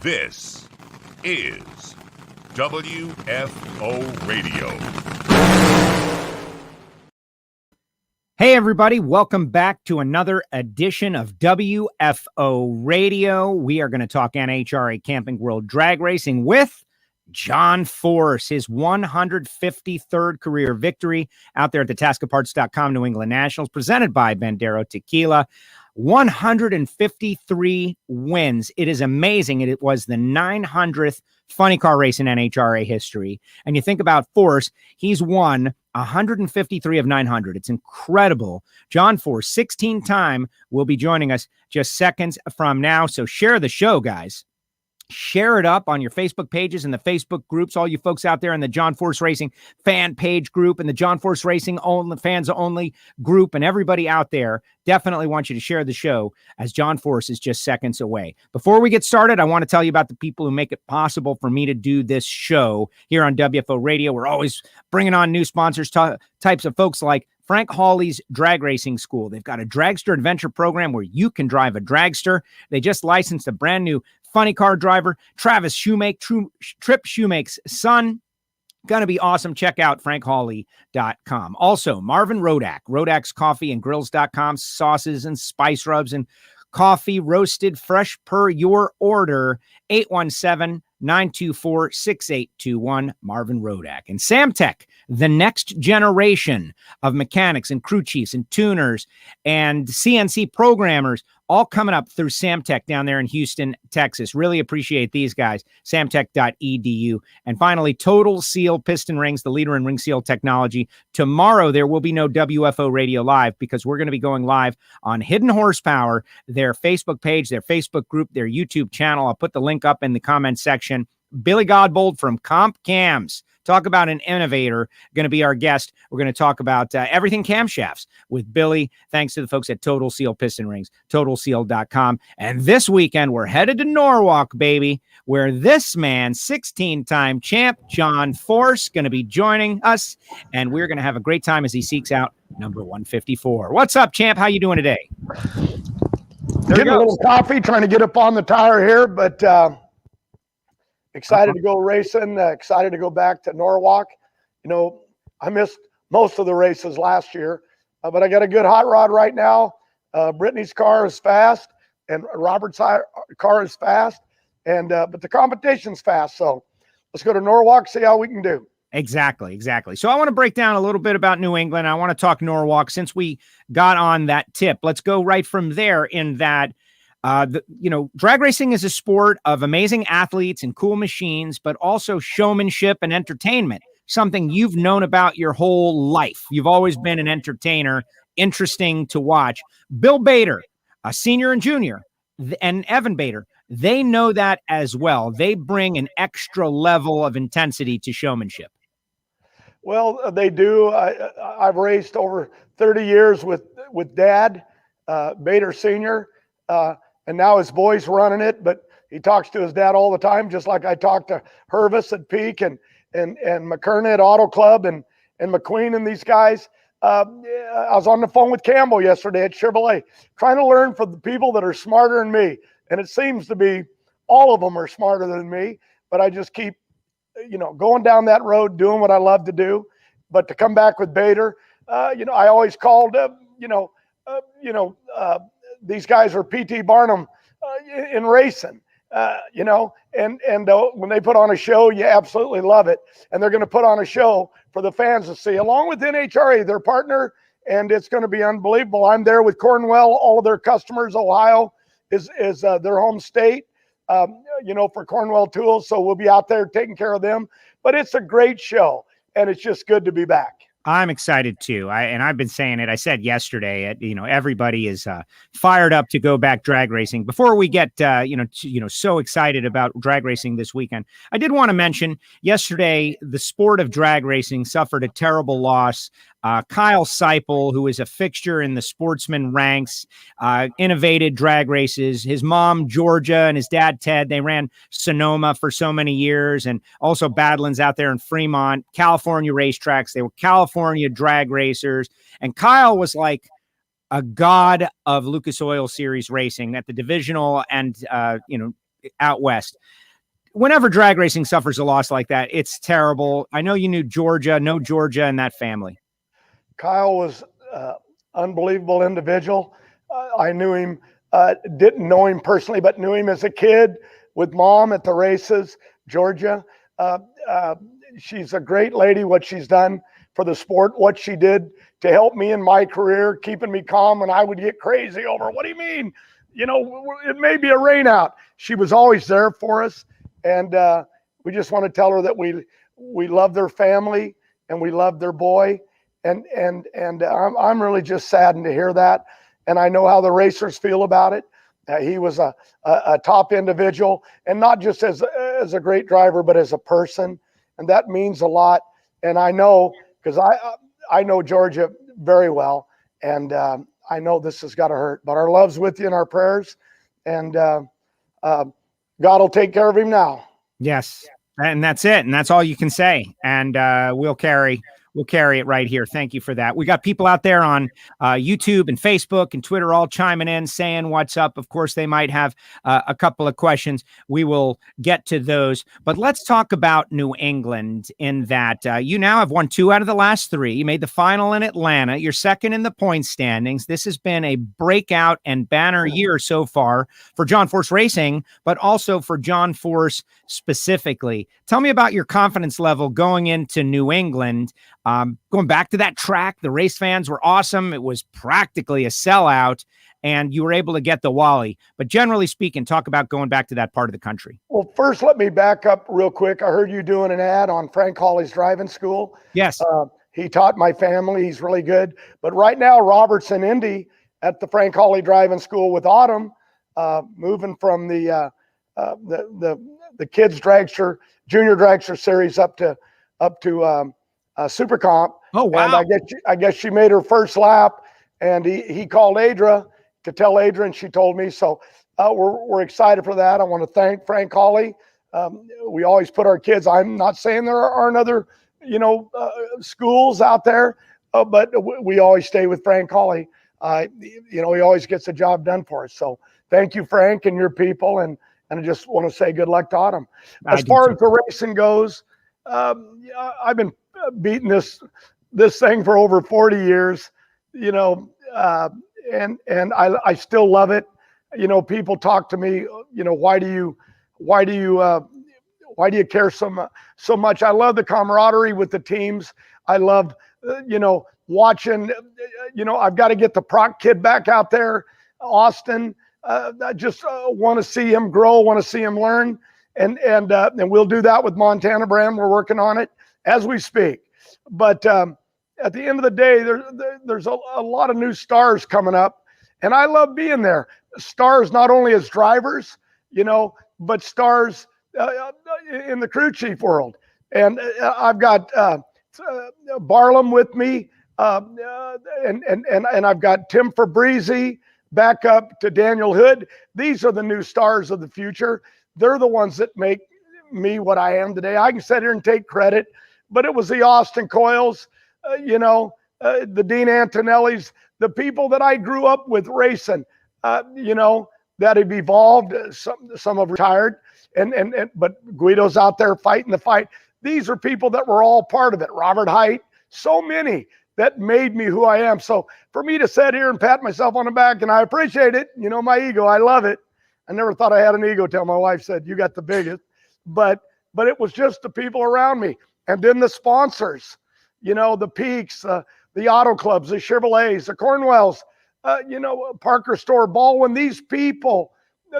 This is WFO Radio. Hey, everybody. Welcome back to another edition of WFO Radio. We are going to talk NHRA Camping World Drag Racing with John Force, his 153rd career victory out there at the TaskaParts.com New England Nationals, presented by Bandero Tequila. 153 wins. It is amazing. It was the 900th funny car race in NHRA history. And you think about Force, he's won 153 of 900. It's incredible. John Force, 16-time, will be joining us just seconds from now. So share the show, guys. Share it up on your Facebook pages and the Facebook groups, all you folks out there in the John Force Racing fan page group and the John Force Racing fans only group, and everybody out there. Definitely want you to share the show as John Force is just seconds away. Before we get started, I want to tell you about the people who make it possible for me to do this show here on WFO Radio. We're always bringing on new sponsors, types of folks like Frank Hawley's Drag Racing School. They've got a dragster adventure program where you can drive a dragster. They just licensed a brand new funny car driver, Travis Shoemake, Trip Shoemake's son. Going to be awesome. Check out frankhawley.com. Also, Marvin Rodak, Rodak's Coffee and Grills.com, sauces and spice rubs and coffee roasted fresh per your order. 817-924-6821, Marvin Rodak. And Samtech, the next generation of mechanics and crew chiefs and tuners and CNC programmers, all coming up through Samtech down there in Houston, Texas. Really appreciate these guys, samtech.edu. And finally, Total Seal Piston Rings, the leader in ring seal technology. Tomorrow, there will be no WFO Radio Live because we're going to be going live on Hidden Horsepower, their Facebook page, their Facebook group, their YouTube channel. I'll put the link up in the comments section. Billy Godbold from Comp Cams. Talk about an innovator, going to be our guest. We're going to talk about everything camshafts with Billy, thanks to the folks at Total Seal Piston Rings, totalseal.com. And this weekend, we're headed to Norwalk, baby, where this man, 16-time champ, John Force, going to be joining us. And we're going to have a great time as he seeks out number 154. What's up, champ? How you doing today? Getting a little coffee, trying to get up on the tire here, but excited to go racing, excited to go back to Norwalk. You know, I missed most of the races last year, but I got a good hot rod right now. Brittany's car is fast, and Robert's car is fast, and but the competition's fast. So let's go to Norwalk, see how we can do. Exactly. So I want to break down a little bit about New England. I want to talk Norwalk since we got on that tip. Let's go right from there in that. Drag racing is a sport of amazing athletes and cool machines, but also showmanship and entertainment, something you've known about your whole life. You've always been an entertainer, interesting to watch. Bill Bader, a senior and junior, and Evan Bader, they know that as well. They bring an extra level of intensity to showmanship. Well, they do. I've raced over 30 years with Dad, Bader Sr., and now his boy's running it, but he talks to his dad all the time, just like I talk to Hervis at Peak and McKernan at Auto Club and McQueen and these guys. I was on the phone with Campbell yesterday at Chevrolet, trying to learn from the people that are smarter than me. And it seems to be all of them are smarter than me, but I just keep, going down that road, doing what I love to do. But to come back with Bader, I always called, these guys are P.T. Barnum in racing, and when they put on a show, you absolutely love it. And they're going to put on a show for the fans to see, along with NHRA, their partner, and it's going to be unbelievable. I'm there with Cornwell, all of their customers. Ohio is their home state, for Cornwell Tools. So we'll be out there taking care of them. But it's a great show, and it's just good to be back. I'm excited too. I've been saying it. I said yesterday, everybody is fired up to go back drag racing. Before we get, so excited about drag racing this weekend, I did want to mention yesterday, the sport of drag racing suffered a terrible loss. Kyle Seipel, who is a fixture in the sportsman ranks, innovated drag races. His mom, Georgia, and his dad, Ted, they ran Sonoma for so many years, and also Badlands out there in Fremont, California racetracks. They were California drag racers. And Kyle was like a god of Lucas Oil Series racing at the divisional and, out west. Whenever drag racing suffers a loss like that, it's terrible. I know you knew Georgia and that family. Kyle was unbelievable individual. I knew him, didn't know him personally, but knew him as a kid with mom at the races, Georgia. She's a great lady, what she's done for the sport, what she did to help me in my career, keeping me calm when I would get crazy over, what do you mean? You know, it may be a rain out. She was always there for us. And we just want to tell her that we love their family and we love their boy. And I'm really just saddened to hear that. And I know how the racers feel about it. He was a top individual, and not just as a great driver, but as a person. And that means a lot. And I know, because I know Georgia very well, and I know this has got to hurt. But our love's with you in our prayers, and God will take care of him now. Yes, and that's it, and that's all you can say. And we'll carry it right here. Thank you for that. We got people out there on YouTube and Facebook and Twitter all chiming in, saying what's up. Of course, they might have a couple of questions. We will get to those. But let's talk about New England in that you now have won 2 out of the last 3. You made the final in Atlanta. You're second in the point standings. This has been a breakout and banner year so far for John Force Racing, but also for John Force specifically. Tell me about your confidence level going into New England. Going back to that track, the race fans were awesome. It was practically a sellout, and you were able to get the Wally. But generally speaking, talk about going back to that part of the country. Well, first, let me back up real quick. I heard you doing an ad on Frank Hawley's driving school. Yes. He taught my family. He's really good. But right now, Robert's in Indy at the Frank Hawley driving school with Autumn, moving from the kids dragster, junior dragster series up to Super Comp. Oh, wow. And I guess she made her first lap, and he called Adra to tell Adra, and she told me. So we're excited for that. I want to thank Frank Hawley. We always put our kids. I'm not saying there aren't other schools out there, but we always stay with Frank Hawley. He always gets the job done for us. So thank you, Frank, and your people, and I just want to say good luck to Autumn. As far as the racing goes, I've been beating this thing for over 40 years, and I still love it. People talk to me, why do you care so much? I love the camaraderie with the teams. I love, watching, I've got to get the Proc kid back out there, Austin. I just want to see him grow, want to see him learn. And we'll do that with Montana Brand. We're working on it as we speak. But at the end of the day, there's a lot of new stars coming up, and I love being there. Stars not only as drivers, but stars in the crew chief world. And I've got Barlam with me, and I've got Tim Fabrizi back up to Daniel Hood. These are the new stars of the future. They're the ones that make me what I am today. I can sit here and take credit, but it was the Austin Coyles, the Dean Antonellis, the people that I grew up with racing, that have evolved. Some have retired, but Guido's out there fighting the fight. These are people that were all part of it. Robert Height, so many that made me who I am. So for me to sit here and pat myself on the back, and I appreciate it, my ego, I love it. I never thought I had an ego till my wife said, you got the biggest, but it was just the people around me. And then the sponsors, the Peaks, the Auto Clubs, the Chevrolets, the Cornwells, Parker Store, Baldwin, these people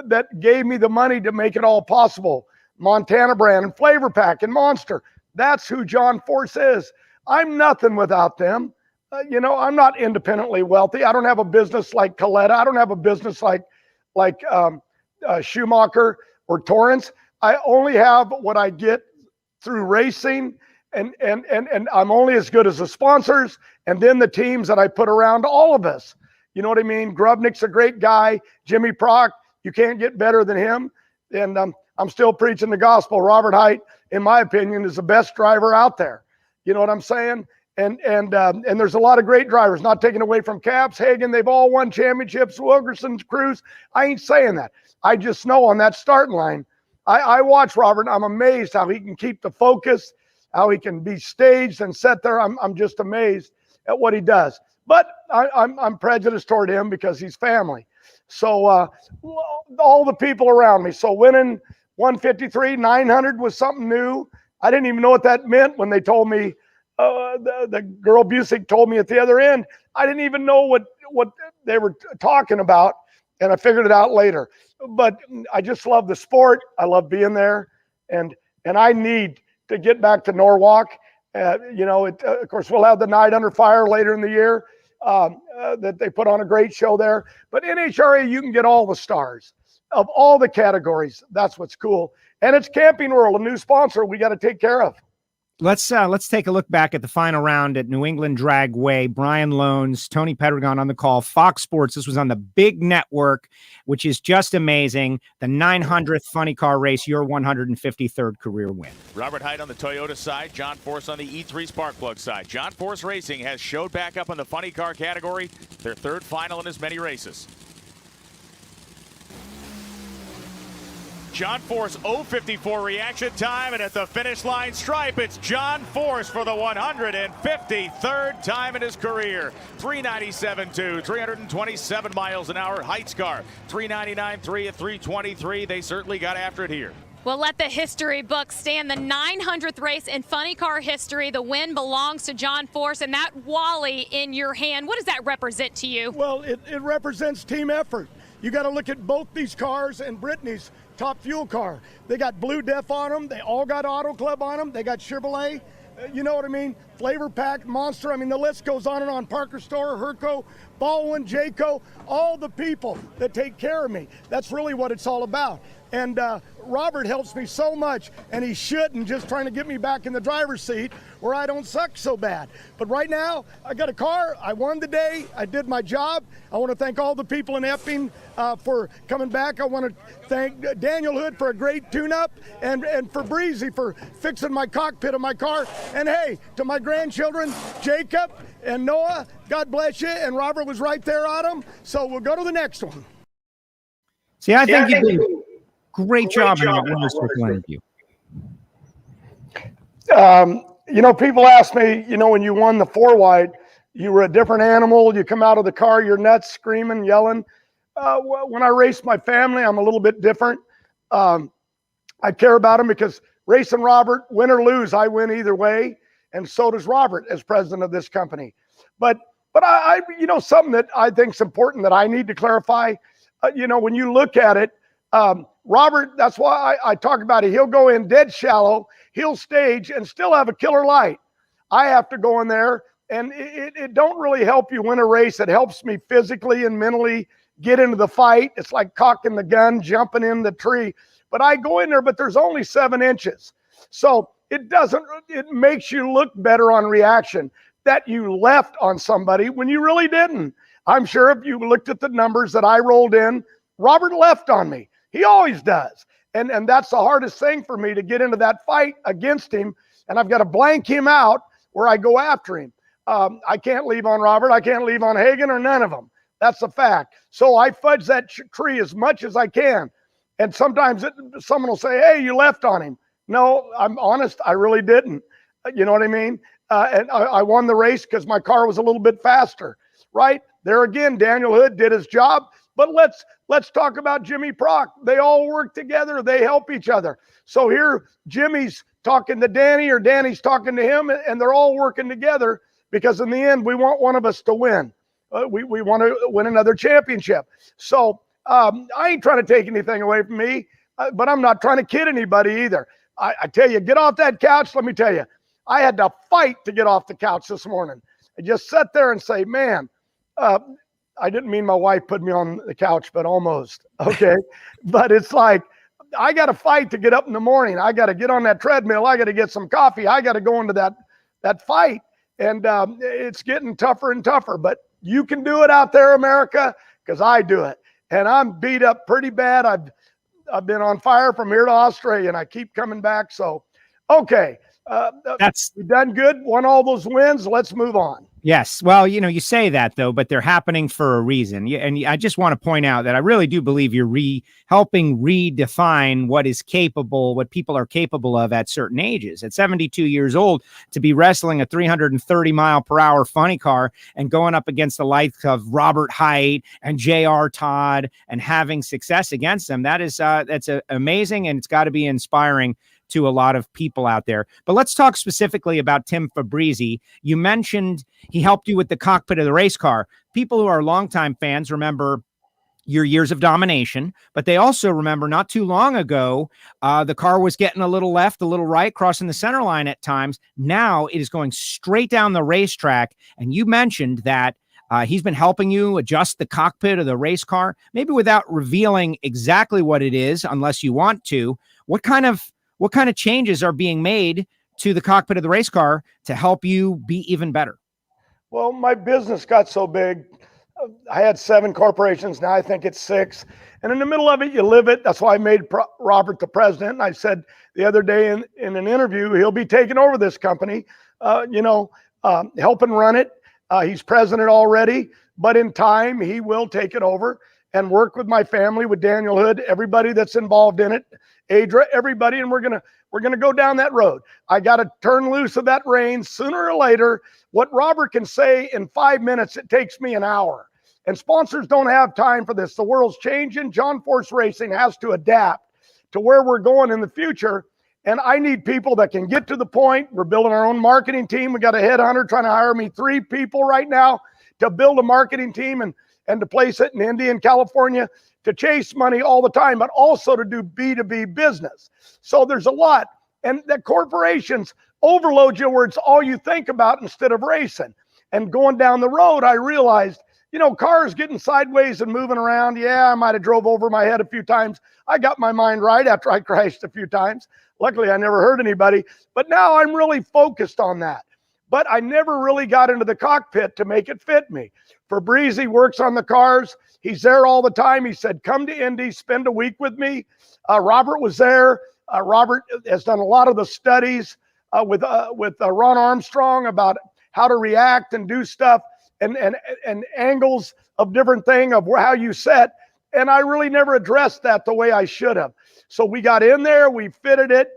that gave me the money to make it all possible. Montana Brand and Flavor Pack and Monster. That's who John Force is. I'm nothing without them. I'm not independently wealthy. I don't have a business like Coletta. I don't have a business like Schumacher or Torrance. I only have what I get through racing, and I'm only as good as the sponsors and then the teams that I put around all of us. You know what I mean? Grubnick's a great guy. Jimmy Prock, you can't get better than him. And I'm still preaching the gospel. Robert Height, in my opinion, is the best driver out there. You know what I'm saying? And there's a lot of great drivers, not taking away from Caps, Hagan. They've all won championships, Wilkerson's, Cruz. I ain't saying that. I just know on that starting line, I watch Robert. I'm amazed how he can keep the focus, how he can be staged and set there. I'm just amazed at what he does. But I'm prejudiced toward him because he's family. So all the people around me. So winning 153, 900 was something new. I didn't even know what that meant when they told me. The girl Busick told me at the other end. I didn't even know what they were talking about, and I figured it out later. But I just love the sport. I love being there, and I need to get back to Norwalk. Of course, we'll have the Night Under Fire later in the year that they put on a great show there. But NHRA, you can get all the stars of all the categories. That's what's cool. And it's Camping World, a new sponsor we got to take care of. Let's take a look back at the final round at New England Dragway. Brian Loans, Tony Pedregon on the call. Fox Sports. This was on the big network, which is just amazing. The 900th funny car race, your 153rd career win. Robert Hyde on the Toyota side, John Force on the E3 Sparkplug side. John Force Racing has showed back up in the funny car category, their third final in as many races. John Force 0.54 reaction time, and at the finish line stripe, it's John Force for the 153rd time in his career. 397.2, 327 miles an hour. Heights car, 399.3 at 323. They certainly got after it here. Well, let the history book stand. The 900th race in funny car history. The win belongs to John Force, and that Wally in your hand, what does that represent to you? Well, it represents team effort. You got to look at both these cars and Brittany's top fuel car. They got Blue Def on them. They all got Auto Club on them. They got Chevrolet. You know what I mean? Flavor Pack, Monster. I mean, the list goes on and on. Parker Store, Herco, Baldwin, Jayco, all the people that take care of me. That's really what it's all about. And Robert helps me so much, and he shouldn't, just trying to get me back in the driver's seat where I don't suck so bad. But right now, I got a car. I won the day. I did my job. I want to thank all the people in Epping for coming back. I want to thank Daniel Hood for a great tune-up, and for Breezy for fixing my cockpit of my car. And hey, to my grandchildren, Jacob and Noah, God bless you. And Robert was right there on them. So we'll go to the next one. See, I think you did a great job in that winner's circle interview. People ask me, when you won the 4-wide, you were a different animal. You come out of the car, you're nuts, screaming, yelling. When I race my family, I'm a little bit different. I care about them because racing Robert, win or lose, I win either way. And so does Robert as president of this company. But I something that I think is important that I need to clarify, when you look at it, Robert, that's why I talk about it. He'll go in dead shallow, he'll stage and still have a killer light. I have to go in there, and it don't really help you win a race. It helps me physically and mentally get into the fight. It's like cocking the gun, jumping in the tree. But I go in there, but there's only 7 inches. So it makes you look better on reaction that you left on somebody when you really didn't. I'm sure if you looked at the numbers that I rolled in, Robert left on me. He always does. And that's the hardest thing for me, to get into that fight against him. And I've got to blank him out where I go after him. I can't leave on Robert. I can't leave on Hagan or none of them. That's a fact. So I fudge that tree as much as I can. And sometimes someone will say, hey, you left on him. No, I'm honest. I really didn't. You know what I mean? And I won the race because my car was a little bit faster, right? There again, Daniel Hood did his job. But let's talk about Jimmy Prock. They all work together. They help each other. So here, Jimmy's talking to Danny, or Danny's talking to him, and they're all working together, because in the end, we want one of us to win. We want to win another championship. So I ain't trying to take anything away from me, but I'm not trying to kid anybody either. I tell you, get off that couch. Let me tell you, I had to fight to get off the couch this morning. I just sat there and say, man, I didn't mean my wife put me on the couch, but almost. Okay. But it's like, I got to fight to get up in the morning. I got to get on that treadmill. I got to get some coffee. I got to go into that fight. And it's getting tougher and tougher. But you can do it out there, America, because I do it. And I'm beat up pretty bad. I've been on fire from here to Australia, and I keep coming back. So, okay. We've done good, won all those wins. Let's move on. Yes. Well, you say that though, but they're happening for a reason. And I just want to point out that I really do believe you're helping redefine what people are capable of at certain ages. At 72 years old, to be wrestling a 330 mile per hour funny car and going up against the likes of Robert Height and J.R. Todd and having success against them, that's amazing, and it's got to be inspiring to a lot of people out there. But let's talk specifically about Tim Fabrizi. You mentioned he helped you with the cockpit of the race car. People who are longtime fans remember your years of domination, but they also remember not too long ago, the car was getting a little left, a little right, crossing the center line at times. Now it is going straight down the racetrack. And you mentioned that he's been helping you adjust the cockpit of the race car, maybe without revealing exactly what it is, unless you want to. What kind of changes are being made to the cockpit of the race car to help you be even better? Well, my business got so big. I had 7 corporations. Now I think it's 6. And in the middle of it, you live it. That's why I made Robert the president. And I said the other day in an interview, he'll be taking over this company, helping run it. He's president already, but in time, he will take it over and work with my family, with Daniel Hood, everybody that's involved in it, Adra, everybody, and we're gonna go down that road. I got to turn loose of that reins sooner or later. What Robert can say in 5 minutes, it takes me an hour. And sponsors don't have time for this. The world's changing. John Force Racing has to adapt to where we're going in the future. And I need people that can get to the point. We're building our own marketing team. We got a headhunter trying to hire me 3 people right now to build a marketing team and to place it in India and California, to chase money all the time, but also to do B2B business. So there's a lot. And the corporations overload you where it's all you think about instead of racing. And going down the road, I realized, cars getting sideways and moving around. Yeah, I might have drove over my head a few times. I got my mind right after I crashed a few times. Luckily, I never hurt anybody. But now I'm really focused on that. But I never really got into the cockpit to make it fit me. Fabrizi works on the cars. He's there all the time. He said, come to Indy, spend a week with me. Robert was there. Robert has done a lot of the studies with Ron Armstrong about how to react and do stuff and angles of different thing of how you set. And I really never addressed that the way I should have. So we got in there, we fitted it.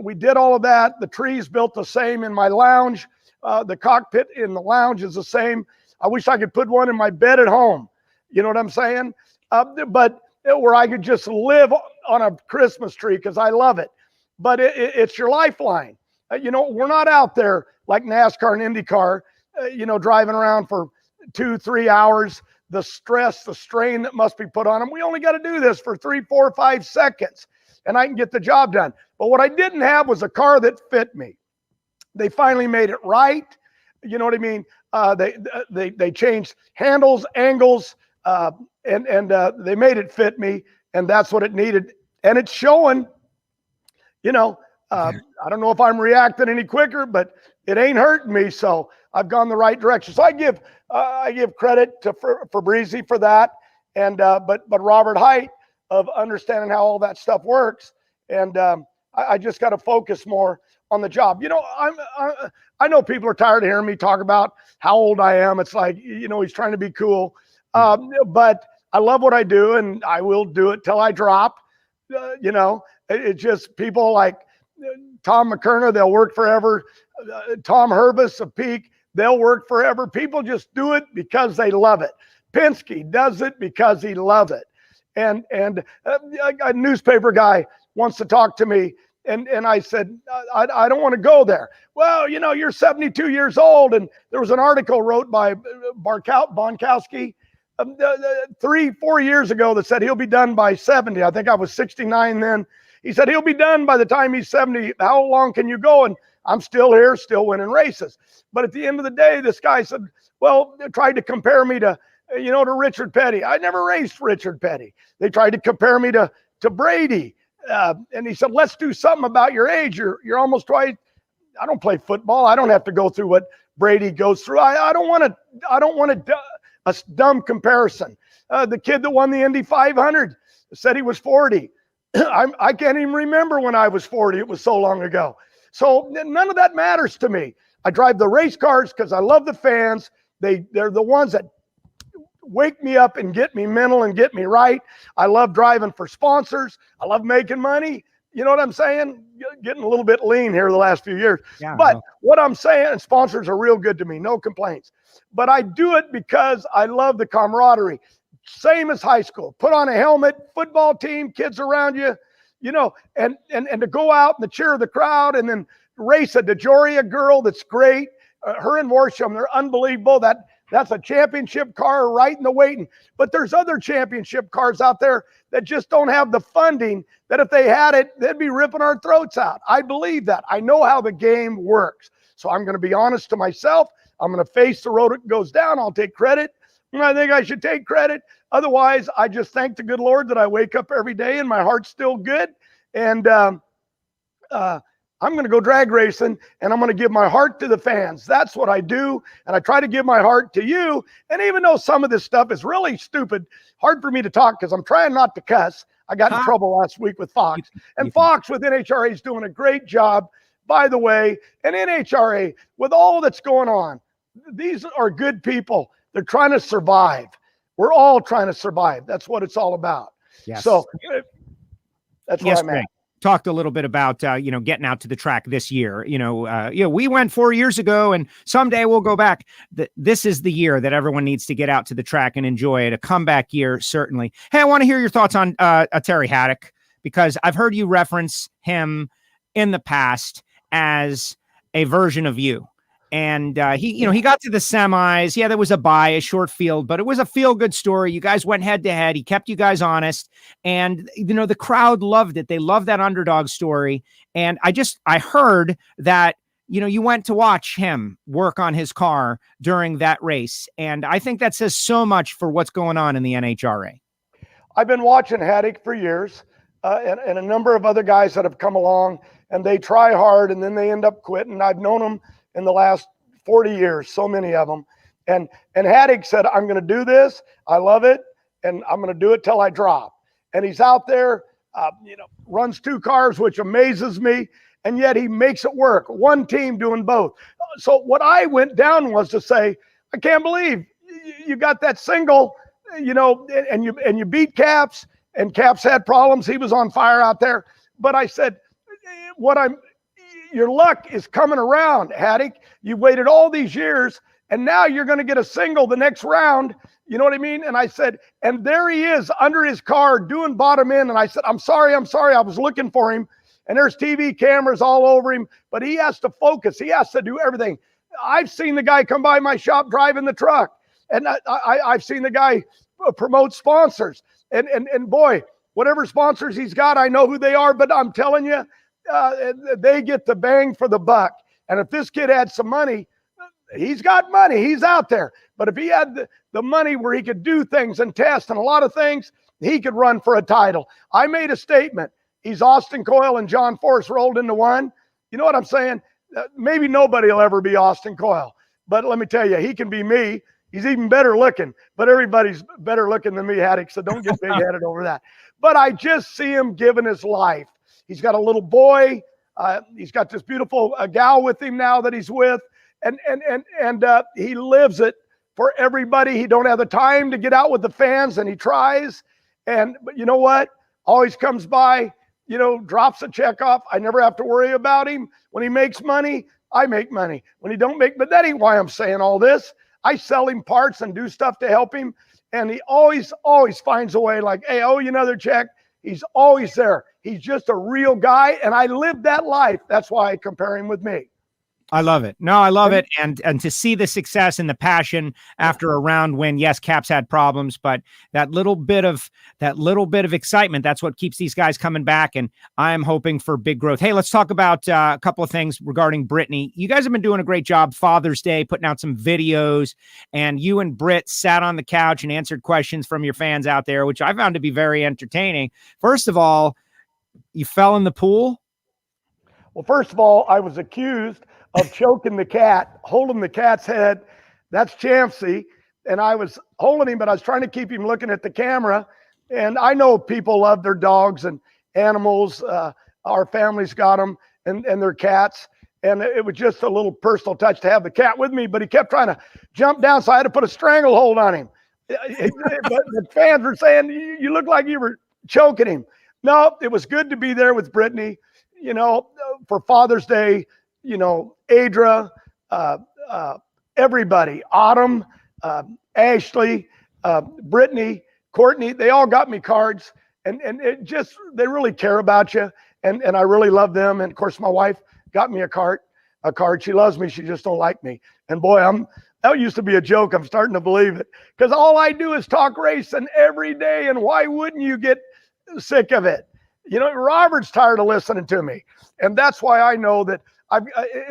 We did all of that. The tree's built the same in my lounge. The cockpit in the lounge is the same. I wish I could put one in my bed at home. You know what I'm saying? But where I could just live on a Christmas tree because I love it. But it's your lifeline. We're not out there like NASCAR and IndyCar, driving around for 2-3 hours. The stress, the strain that must be put on them. We only got to do this for 3, 4, 5 seconds, and I can get the job done. But what I didn't have was a car that fit me. They finally made it right. You know what I mean? They changed handles, angles, and they made it fit me, and that's what it needed. And it's showing. I don't know if I'm reacting any quicker, but it ain't hurting me. So I've gone the right direction. So I give credit to Fabrizi for that, and but Robert Height of understanding how all that stuff works. And I just got to focus more on the job. I know people are tired of hearing me talk about how old I am. It's like, he's trying to be cool. But I love what I do, and I will do it till I drop. It's just people like Tom McKerna, they'll work forever. Tom Herbis of Peak, they'll work forever. People just do it because they love it. Penske does it because he loves it. And a newspaper guy wants to talk to me, and I said, I don't want to go there. Well, you're 72 years old, and there was an article wrote by Bonkowski 3-4 years ago that said he'll be done by 70. I think I was 69 then. He said he'll be done by the time he's 70. How long can you go? And I'm still here, still winning races. But at the end of the day, this guy said, well, they tried to compare me to Richard Petty. I never raced Richard Petty. They tried to compare me to Brady. And he said, let's do something about your age. You're almost twice. I don't play football. I don't have to go through what Brady goes through. I don't want a dumb comparison. The kid that won the Indy 500 said he was 40. I can't even remember when I was 40. It was so long ago. So none of that matters to me. I drive the race cars because I love the fans. They're the ones that wake me up and get me mental and get me right. I love driving for sponsors. I love making money. You know what I'm saying? Getting a little bit lean here the last few years. Yeah, but what I'm saying, and sponsors are real good to me, no complaints. But I do it because I love the camaraderie. Same as high school. Put on a helmet, football team, kids around you, you know, and to go out and to cheer the crowd and then race a DeJoria girl that's great. Her and Worsham, they're unbelievable. That's a championship car right in the waiting. But there's other championship cars out there that just don't have the funding that if they had it, they'd be ripping our throats out. I believe that. I know how the game works. So I'm going to be honest to myself. I'm going to face the road it goes down. I'll take credit. I think I should take credit. Otherwise, I just thank the good Lord that I wake up every day and my heart's still good. And I'm going to go drag racing, and I'm going to give my heart to the fans. That's what I do, and I try to give my heart to you. And even though some of this stuff is really stupid, hard for me to talk because I'm trying not to cuss. I got in trouble last week with Fox. And Fox with NHRA is doing a great job, by the way. And NHRA, with all that's going on, these are good people. They're trying to survive. We're all trying to survive. That's what it's all about. Yes. So that's where I'm at. Talked a little bit about, getting out to the track this year. We went 4 years ago and someday we'll go back. This is the year that everyone needs to get out to the track and enjoy it. A comeback year, certainly. Hey, I want to hear your thoughts on Terry Haddock, because I've heard you reference him in the past as a version of you. And he got to the semis. Yeah, there was a bye, a short field, but it was a feel-good story. You guys went head-to-head. He kept you guys honest. And, the crowd loved it. They loved that underdog story. And I heard that, you went to watch him work on his car during that race. And I think that says so much for what's going on in the NHRA. I've been watching Haddock for years, and a number of other guys that have come along, and they try hard, and then they end up quitting. I've known them in the last 40 years, so many of them. And Haddock said, I'm going to do this. I love it. And I'm going to do it till I drop. And he's out there, runs 2 cars, which amazes me. And yet he makes it work. One team doing both. So what I went down was to say, I can't believe you got that single, and you beat Caps, and Caps had problems. He was on fire out there. But I said, your luck is coming around, Haddock. You waited all these years, and now you're going to get a single the next round. You know what I mean? And I said, and there he is under his car doing bottom end. And I said, I'm sorry. I was looking for him. And there's TV cameras all over him, but he has to focus. He has to do everything. I've seen the guy come by my shop driving the truck, and I've seen the guy promote sponsors. And boy, whatever sponsors he's got, I know who they are, but I'm telling you, they get the bang for the buck. And if this kid had some money, he's got money. He's out there. But if he had the money where he could do things and test and a lot of things, he could run for a title. I made a statement. He's Austin Coyle and John Force rolled into one. You know what I'm saying? Maybe nobody will ever be Austin Coyle. But let me tell you, he can be me. He's even better looking. But everybody's better looking than me, Haddock, so don't get big-headed over that. But I just see him giving his life. He's got a little boy. He's got this beautiful gal with him now that he's with. And he lives it for everybody. He don't have the time to get out with the fans, and he tries. But you know what? Always comes by, drops a check off. I never have to worry about him. When he makes money, I make money. When he don't make, but that ain't why I'm saying all this. I sell him parts and do stuff to help him. And he always finds a way, like, hey, I owe you another check. He's always there. He's just a real guy. And I live that life. That's why I compare him with me. I love it. No, I love it. And to see the success and the passion after a round win. Yes, Caps had problems, but that little bit of excitement, that's what keeps these guys coming back. And I'm hoping for big growth. Hey, let's talk about a couple of things regarding Brittany. You guys have been doing a great job Father's Day, putting out some videos, and you and Britt sat on the couch and answered questions from your fans out there, which I found to be very entertaining. First of all, you fell in the pool. Well, first of all, I was accused of choking the cat, holding the cat's head. That's Champsy. And I was holding him, but I was trying to keep him looking at the camera. And I know people love their dogs and animals. Our family's got them. and their cats. And it was just a little personal touch to have the cat with me, but he kept trying to jump down, so I had to put a stranglehold on him. But the fans were saying, you look like you were choking him. No, it was good to be there with Brittany, for Father's Day, Adra, everybody, Autumn, Ashley, Brittany, Courtney, they all got me cards, and it just, they really care about you. And I really love them. And of course, my wife got me a card. She loves me. She just don't like me. And boy, that used to be a joke. I'm starting to believe it, because all I do is talk racing every day. And why wouldn't you get sick of it? Robert's tired of listening to me. And that's why I know that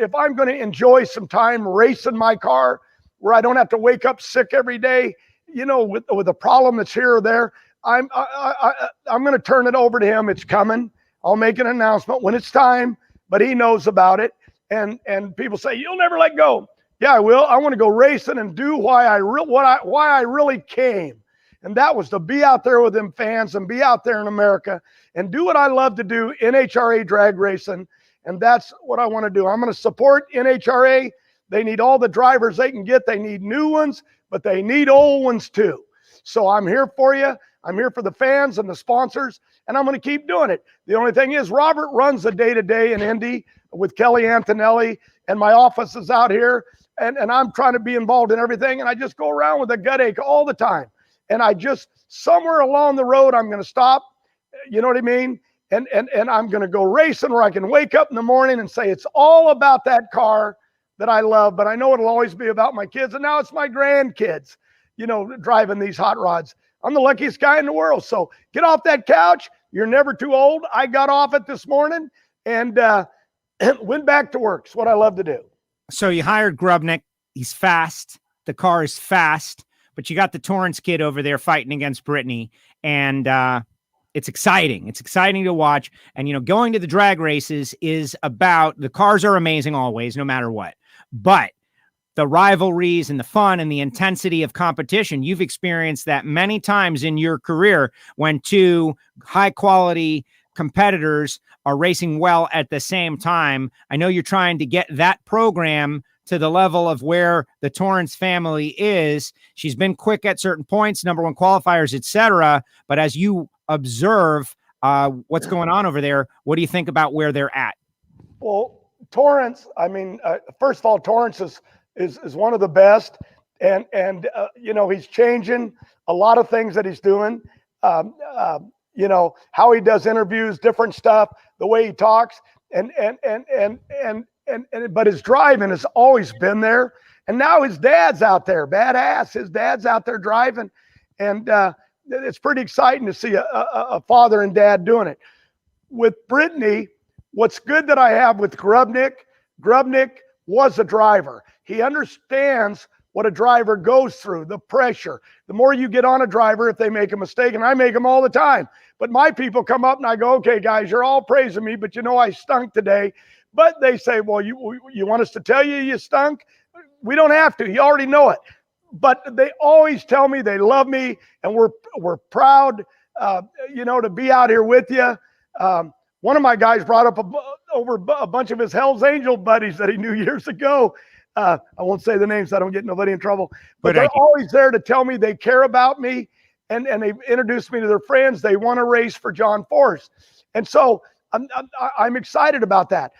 if I'm going to enjoy some time racing my car where I don't have to wake up sick every day, with a problem that's here or there, I'm going to turn it over to him. It's coming. I'll make an announcement when it's time, but he knows about it. And people say, you'll never let go. Yeah, I will. I want to go racing and do why I really came. And that was to be out there with them fans and be out there in America and do what I love to do, NHRA drag racing. And that's what I want to do. I'm going to support NHRA. They need all the drivers they can get. They need new ones, but they need old ones too. So I'm here for you. I'm here for the fans and the sponsors, and I'm going to keep doing it. The only thing is, Robert runs the day-to-day in Indy with Kelly Antonelli, and my office is out here, and I'm trying to be involved in everything, and I just go around with a gut ache all the time. And I just, somewhere along the road, I'm going to stop, you know what I mean? And I'm going to go racing where I can wake up in the morning and say, it's all about that car that I love, but I know it'll always be about my kids, and now it's my grandkids, driving these hot rods. I'm the luckiest guy in the world. So get off that couch. You're never too old. I got off it this morning and went back to work. It's what I love to do. So you hired Grubnick. He's fast. The car is fast, but you got the Torrance kid over there fighting against Brittany, and it's exciting. It's exciting to watch. And, going to the drag races is about, the cars are amazing always, no matter what, but the rivalries and the fun and the intensity of competition, you've experienced that many times in your career when two high quality competitors are racing well at the same time. I know you're trying to get that program to the level of where the Torrance family is. She's been quick at certain points, number one qualifiers, etc. But as you observe what's going on over there, what do you think about where they're at? Well, Torrance, first of all, Torrance is one of the best, and he's changing a lot of things that he's doing. How he does interviews, different stuff, the way he talks, but his driving has always been there. And now his dad's out there, badass. His dad's out there driving, and it's pretty exciting to see a father and dad doing it. With Brittany, what's good that I have with Grubnick was a driver. He understands what a driver goes through, the pressure. The more you get on a driver, if they make a mistake, and I make them all the time, but my people come up and I go, okay, guys, you're all praising me, but I stunk today. But they say, well, you want us to tell you stunk? We don't have to. You already know it. But they always tell me they love me, and we're proud, to be out here with you. One of my guys brought up over a bunch of his Hell's Angel buddies that he knew years ago. I won't say the names so I don't get nobody in trouble. But they're always there to tell me they care about me, and they've introduced me to their friends. They want to race for John Force. And so I'm excited about that.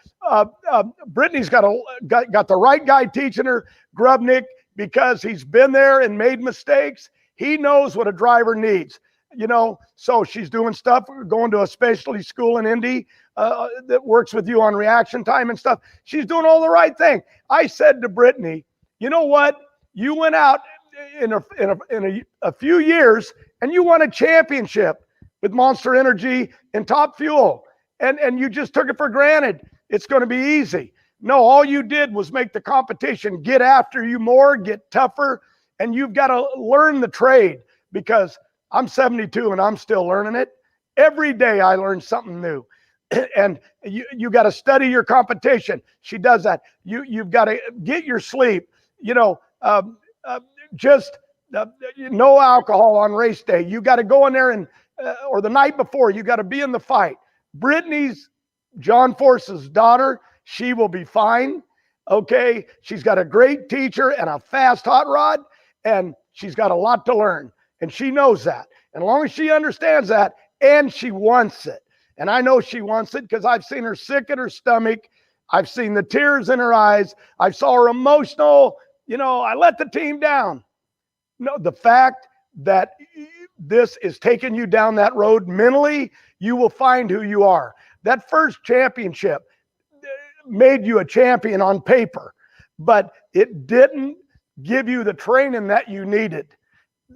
Brittany's got the right guy teaching her, Grubnick, because he's been there and made mistakes. He knows what a driver needs. So she's doing stuff, going to a specialty school in Indy that works with you on reaction time and stuff. She's doing all the right thing. I said to Brittany, you know what? You went out in a few years and you won a championship with Monster Energy and Top Fuel, and you just took it for granted. It's going to be easy. No, all you did was make the competition get after you more, get tougher, and you've got to learn the trade, because I'm 72 and I'm still learning it. Every day I learn something new. And you got to study your competition. She does that. You've got to get your sleep. Just no alcohol on race day. You got to go in there and or the night before. You got to be in the fight. Brittany's John Force's daughter. She will be fine. Okay. She's got a great teacher and a fast hot rod, and she's got a lot to learn. And she knows that. And as long as she understands that, and she wants it. And I know she wants it because I've seen her sick at her stomach. I've seen the tears in her eyes. I saw her emotional. I let the team down. No, the fact that this is taking you down that road mentally, you will find who you are. That first championship made you a champion on paper, but it didn't give you the training that you needed.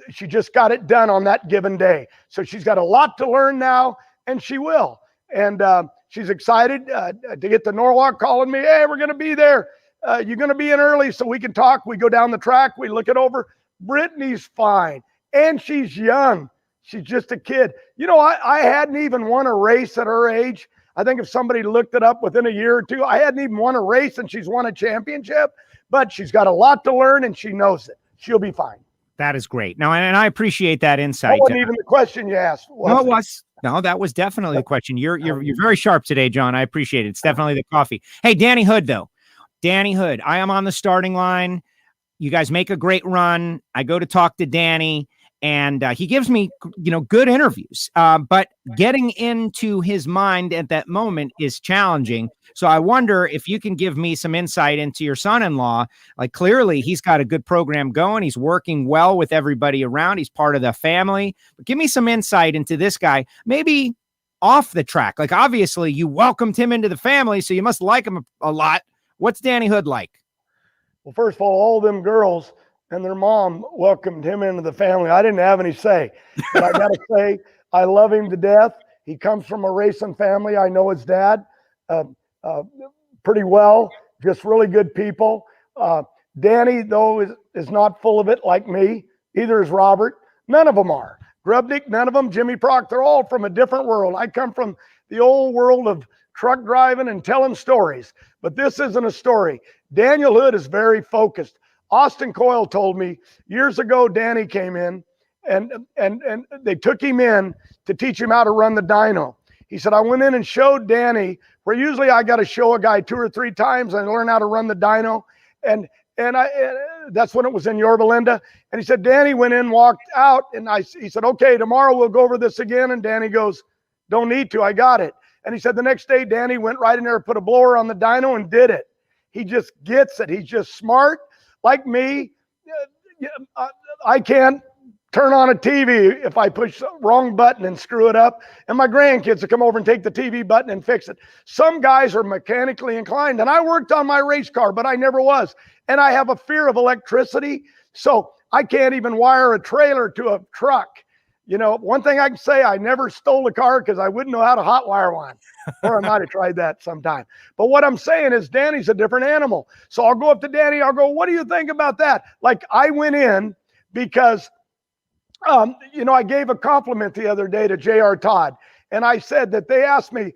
She just got it done on that given day. So she's got a lot to learn now, and she will. And she's excited to get to Norwalk, calling me, hey, we're going to be there. You're going to be in early so we can talk. We go down the track. We look it over. Brittany's fine, and she's young. She's just a kid. I hadn't even won a race at her age. I think if somebody looked it up within a year or two, I hadn't even won a race, and she's won a championship. But she's got a lot to learn, and she knows it. She'll be fine. That is great. Now, and I appreciate that insight. That wasn't even the question you asked. No, that was definitely the question. You're very sharp today, John. I appreciate it. It's definitely the coffee. Hey, Danny Hood, though. Danny Hood, I am on the starting line. You guys make a great run. I go to talk to Danny, and he gives me, good interviews. But getting into his mind at that moment is challenging. So I wonder if you can give me some insight into your son-in-law. Like, clearly he's got a good program going. He's working well with everybody around. He's part of the family. But give me some insight into this guy, maybe off the track. Like, obviously you welcomed him into the family, so you must like him a lot. What's Danny Hood like? Well, first of all them girls and their mom welcomed him into the family. I didn't have any say, but I got to say, I love him to death. He comes from a racing family. I know his dad pretty well, just really good people. Danny, though, is not full of it like me. Either is Robert. None of them are. Grubnick, none of them. Jimmy Prock, they're all from a different world. I come from the old world of truck driving and telling stories, but this isn't a story. Daniel Hood is very focused. Austin Coyle told me years ago, Danny came in and they took him in to teach him how to run the dyno. He said, I went in and showed Danny where usually I got to show a guy 2 or 3 times and learn how to run the dyno. And that's when it was in Yorba Linda. And he said, Danny went in, walked out, and he said, okay, tomorrow we'll go over this again. And Danny goes, don't need to, I got it. And he said the next day, Danny went right in there, put a blower on the dyno and did it. He just gets it. He's just smart. Like me, I can't turn on a TV if I push the wrong button and screw it up. And my grandkids will come over and take the TV button and fix it. Some guys are mechanically inclined, and I worked on my race car, but I never was. And I have a fear of electricity, so I can't even wire a trailer to a truck. One thing I can say, I never stole a car because I wouldn't know how to hotwire one. Or I might have tried that sometime. But what I'm saying is Danny's a different animal. So I'll go up to Danny. I'll go, what do you think about that? Like, I went in because, I gave a compliment the other day to J.R. Todd. And I said that they asked me,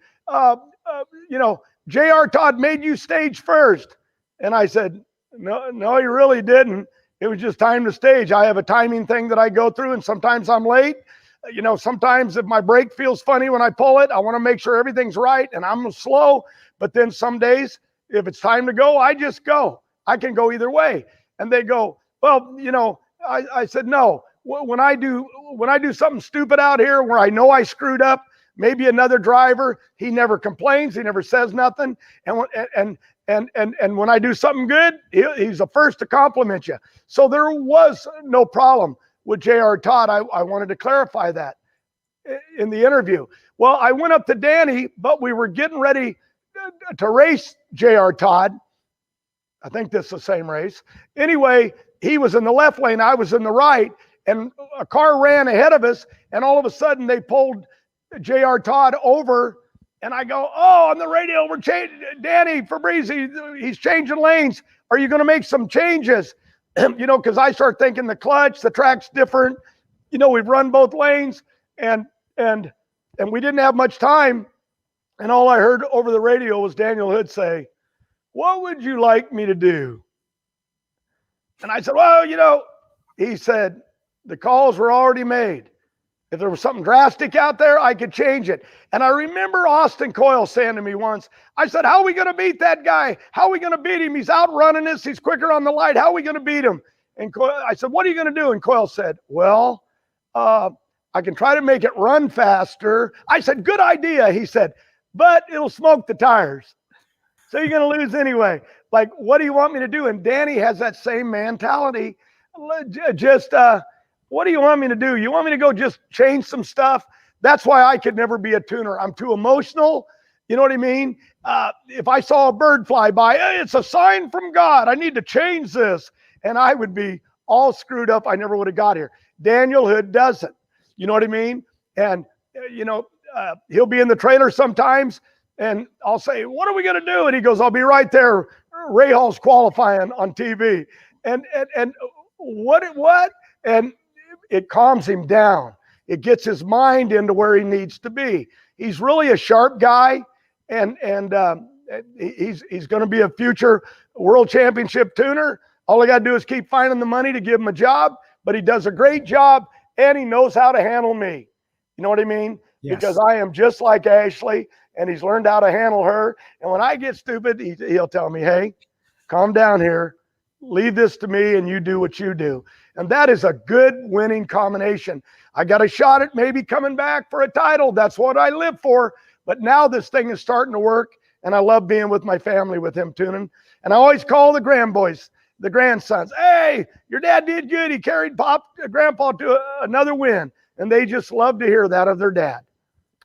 J.R. Todd made you stage first. And I said, no, he really didn't. It was just time to stage. I have a timing thing that I go through, and sometimes I'm late. Sometimes if my brake feels funny when I pull it, I want to make sure everything's right, and I'm slow. But then some days, if it's time to go, I just go. I can go either way. And they go, well, I said, no. When I do something stupid out here where I know I screwed up, maybe another driver, he never complains, he never says nothing. And when I do something good, he's the first to compliment you. So there was no problem with J.R. Todd. I wanted to clarify that in the interview. Well, I went up to Danny, but we were getting ready to race J.R. Todd. I think this is the same race. Anyway, he was in the left lane, I was in the right, and a car ran ahead of us, and all of a sudden they pulled J.R. Todd over. And I go, oh, on the radio, we're changing. Danny Fabrizi, he's changing lanes. Are you going to make some changes? Because I start thinking the clutch, the track's different. We've run both lanes, and we didn't have much time. And all I heard over the radio was Daniel Hood say, what would you like me to do? And I said, well, he said, the calls were already made. If there was something drastic out there, I could change it. And I remember Austin Coyle saying to me once, I said, how are we going to beat that guy? How are we going to beat him? He's outrunning us. He's quicker on the light. How are we going to beat him? And Coyle, I said, what are you going to do? And Coyle said, well, I can try to make it run faster. I said, good idea. He said, but it'll smoke the tires. So you're going to lose anyway. Like, what do you want me to do? And Danny has that same mentality. Just, what do you want me to do? You want me to go just change some stuff? That's why I could never be a tuner. I'm too emotional. You know what I mean? If I saw a bird fly by, hey, it's a sign from God. I need to change this. And I would be all screwed up. I never would have got here. Daniel Hood doesn't. You know what I mean? And, he'll be in the trailer sometimes, and I'll say, what are we going to do? And he goes, I'll be right there. Ray Hall's qualifying on TV. And what? And it calms him down. It gets his mind into where he needs to be. He's really a sharp guy, and he's going to be a future world championship tuner. All I got to do is keep finding the money to give him a job, but he does a great job, and he knows how to handle me. You know what I mean? Yes. Because I am just like Ashley, and he's learned how to handle her. And when I get stupid, he'll tell me, hey, calm down here. Leave this to me, and you do what you do. And that is a good winning combination. I got a shot at maybe coming back for a title. That's what I live for. But now this thing is starting to work, and I love being with my family with him tuning. And I always call the grandboys, the grandsons, hey, your dad did good. He carried grandpa to another win. And they just love to hear that of their dad.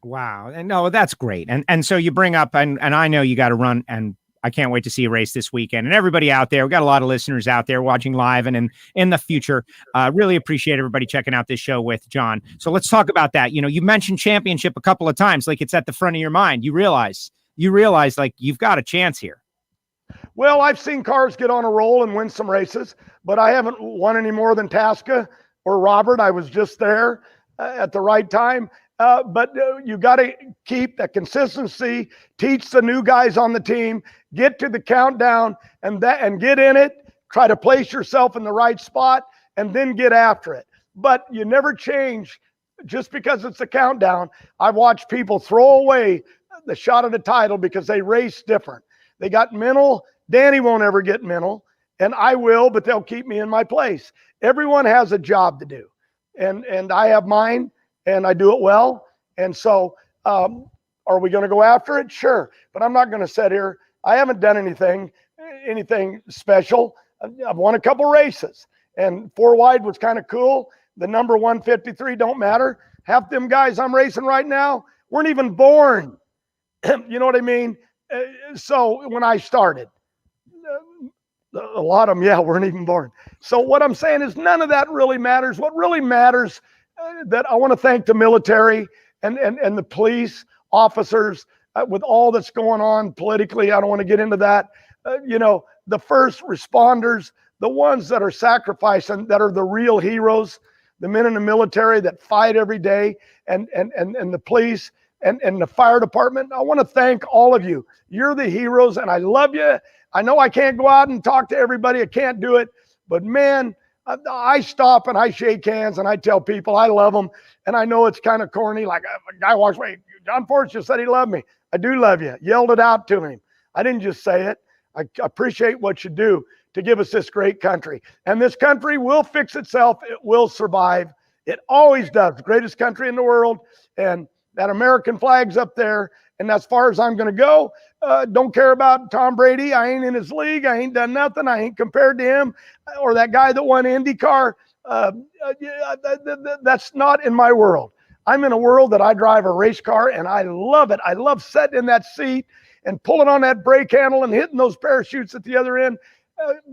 Wow. And no, that's great. And so you bring up, and I know you got to run, and I can't wait to see a race this weekend. And everybody out there, we got a lot of listeners out there watching live and in the future. Really appreciate everybody checking out this show with John. So let's talk about that. You mentioned championship a couple of times, like it's at the front of your mind. You realize like you've got a chance here. Well, I've seen cars get on a roll and win some races, but I haven't won any more than Tasca or Robert. I was just there at the right time. But you got to keep that consistency, teach the new guys on the team, get to the countdown and get in it, try to place yourself in the right spot, and then get after it. But you never change just because it's a countdown. I've watched people throw away the shot at a title because they race different. They got mental. Danny won't ever get mental, and I will, but they'll keep me in my place. Everyone has a job to do, and I have mine. And I do it well. And so are we going to go after it? Sure. But I'm not going to sit here. I haven't done anything special. I've won a couple races. And 4 wide was kind of cool. The number 153 don't matter. Half them guys I'm racing right now weren't even born. You know what I mean? So when I started, a lot of them, weren't even born. So what I'm saying is none of that really matters. What really matters that I want to thank the military and the police officers with all that's going on politically. I don't want to get into that. The first responders, the ones that are sacrificing, that are the real heroes, the men in the military that fight every day, and the police and the fire department. I want to thank all of you. You're the heroes, and I love you. I know I can't go out and talk to everybody. I can't do it, but man, I stop and I shake hands and I tell people I love them. And I know it's kind of corny. Like a guy walks away. John Force just said he loved me. I do love you. Yelled it out to him. I didn't just say it. I appreciate what you do to give us this great country. And this country will fix itself. It will survive. It always does. The greatest country in the world. And that American flag's up there. And as far as I'm going to go, don't care about Tom Brady. I ain't in his league. I ain't done nothing. I ain't compared to him or that guy that won IndyCar. That's not in my world. I'm in a world that I drive a race car and I love it. I love sitting in that seat and pulling on that brake handle and hitting those parachutes at the other end.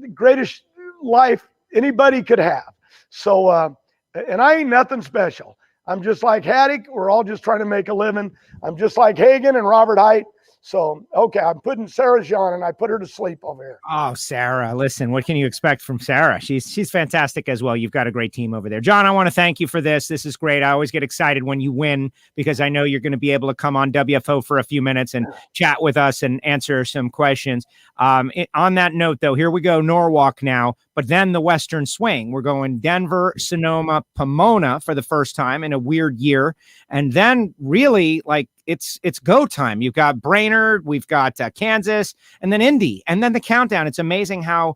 The greatest life anybody could have. So, and I ain't nothing special. I'm just like Haddock. We're all just trying to make a living. I'm just like Hagan and Robert Height. So, okay, I'm putting Sarah's yawning. I put her to sleep over here. Oh, Sarah, listen, what can you expect from Sarah? She's fantastic as well. You've got a great team over there. John, I want to thank you for this. This is great. I always get excited when you win because I know you're going to be able to come on WFO for a few minutes and chat with us and answer some questions. On that note, though, here we go, Norwalk now, but then the Western Swing. We're going Denver, Sonoma, Pomona for the first time in a weird year. And then really, like, it's go time. You've got Brainerd, we've got Kansas, and then Indy, and then the countdown. It's amazing how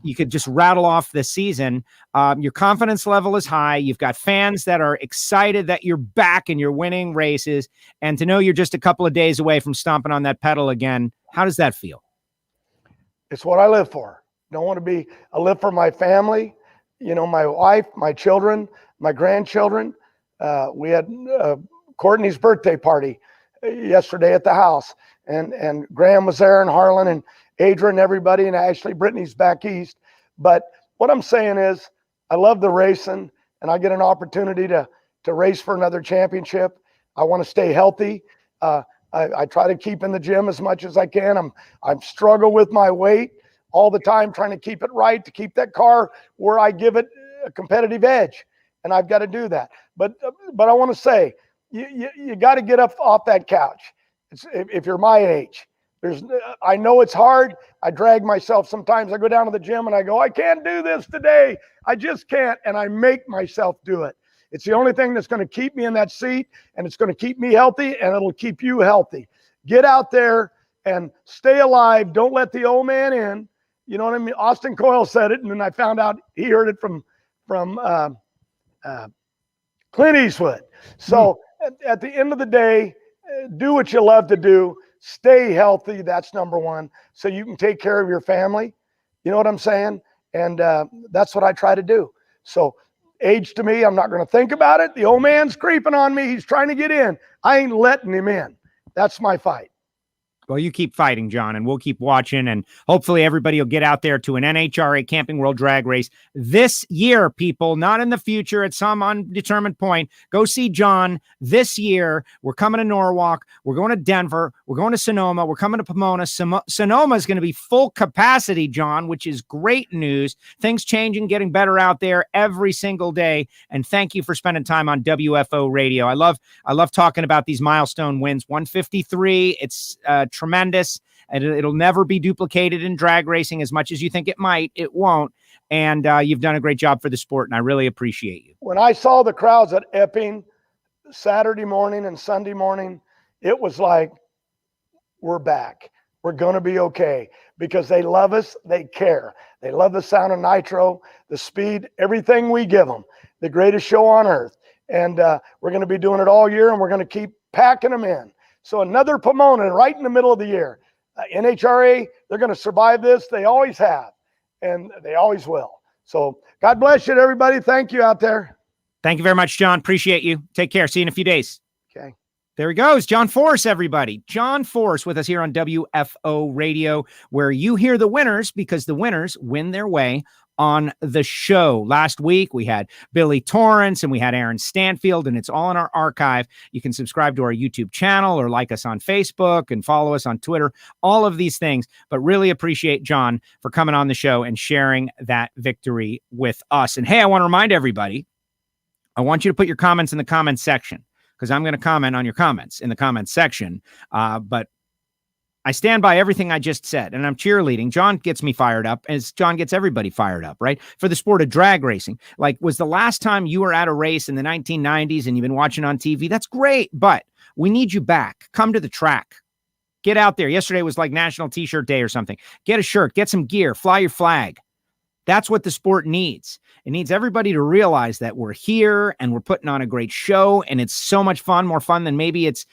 you could just rattle off the season. Your confidence level is high. You've got fans that are excited that you're back and you're winning races. And to know you're just a couple of days away from stomping on that pedal again, how does that feel? It's what I live for. Don't want to be, I live for my family, you know, my wife, my children, my grandchildren. We had Courtney's birthday party yesterday at the house, and Graham was there, and Harlan and Adrian, everybody, and Ashley. Brittany's back east. But what I'm saying is, I love the racing, and I get an opportunity to race for another championship. I want to stay healthy. I try to keep in the gym as much as I can. I'm struggle with my weight all the time, trying to keep it right, to keep that car where I give it a competitive edge, and I've got to do that. But I want to say, you got to get up off that couch. If you're my age, I know it's hard. I drag myself sometimes. I go down to the gym and I go, I can't do this today. I just can't. And I make myself do it. It's the only thing that's going to keep me in that seat, and it's going to keep me healthy, and it'll keep you healthy. Get out there and stay alive. Don't let the old man in. You know what I mean? Austin Coyle said it, and then I found out he heard it from Clint Eastwood. So at the end of the day, do what you love to do. Stay healthy. That's number one, so you can take care of your family. You know what I'm saying? And that's what I try to do. So age to me, I'm not going to think about it. The old man's creeping on me. He's trying to get in. I ain't letting him in. That's my fight. Well, you keep fighting, John, and we'll keep watching, and hopefully everybody will get out there to an NHRA Camping World Drag Race this year, people, not in the future at some undetermined point. Go see John this year. We're coming to Norwalk. We're going to Denver. We're going to Sonoma. We're coming to Pomona. Sonoma is going to be full capacity, John, which is great news. Things changing, getting better out there every single day, and thank you for spending time on WFO Radio. I love talking about these milestone wins. 153, it's tremendous, and it'll never be duplicated in drag racing as much as you think it might. It won't. And you've done a great job for the sport, and I really appreciate you. When I saw the crowds at Epping Saturday morning and Sunday morning, it was like, we're back. We're going to be okay, because they love us. They care. They love the sound of nitro, the speed, everything we give them, the greatest show on earth. And we're going to be doing it all year, and we're going to keep packing them in. So another Pomona right in the middle of the year. NHRA, they're going to survive this. They always have, and they always will. So God bless you, everybody. Thank you out there. Thank you very much, John. Appreciate you. Take care. See you in a few days. Okay. There he goes. John Force, everybody. John Force with us here on WFO Radio, where you hear the winners because the winners win their way on the show. Last week, we had Billy Torrance and we had Aaron Stanfield, and it's all in our archive. You can subscribe to our YouTube channel or like us on Facebook and follow us on Twitter, all of these things. But really appreciate John for coming on the show and sharing that victory with us. And hey, I want to remind everybody, I want you to put your comments in the comments section, because I'm going to comment on your comments in the comments section. But I stand by everything I just said, and I'm cheerleading. John gets me fired up, as John gets everybody fired up, right? For the sport of drag racing. Like, was the last time you were at a race in the 1990s and you've been watching on TV? That's great, but we need you back. Come to the track. Get out there. Yesterday was like National T-shirt Day or something. Get a shirt, get some gear, fly your flag. That's what the sport needs. It needs everybody to realize that we're here and we're putting on a great show, and it's so much fun, more fun than maybe it's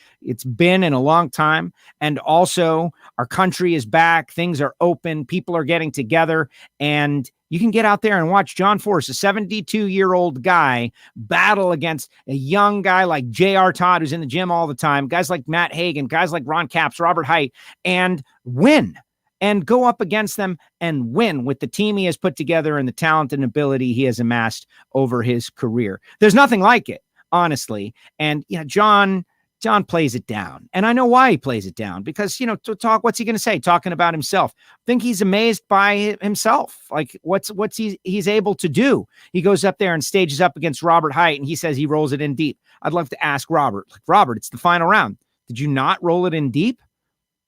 been in a long time. And also, our country is back. Things are open. People are getting together, and you can get out there and watch John Force, a 72-year-old guy, battle against a young guy like J.R. Todd, who's in the gym all the time, guys like Matt Hagan, guys like Ron Capps, Robert Height, and win. And go up against them and win with the team he has put together and the talent and ability he has amassed over his career. There's nothing like it, honestly. And, John John plays it down. And I know why he plays it down, because, to talk, what's he going to say? Talking about himself. I think he's amazed by himself. Like what's he's able to do. He goes up there and stages up against Robert Height, and he says he rolls it in deep. I'd love to ask Robert, like, Robert, it's the final round. Did you not roll it in deep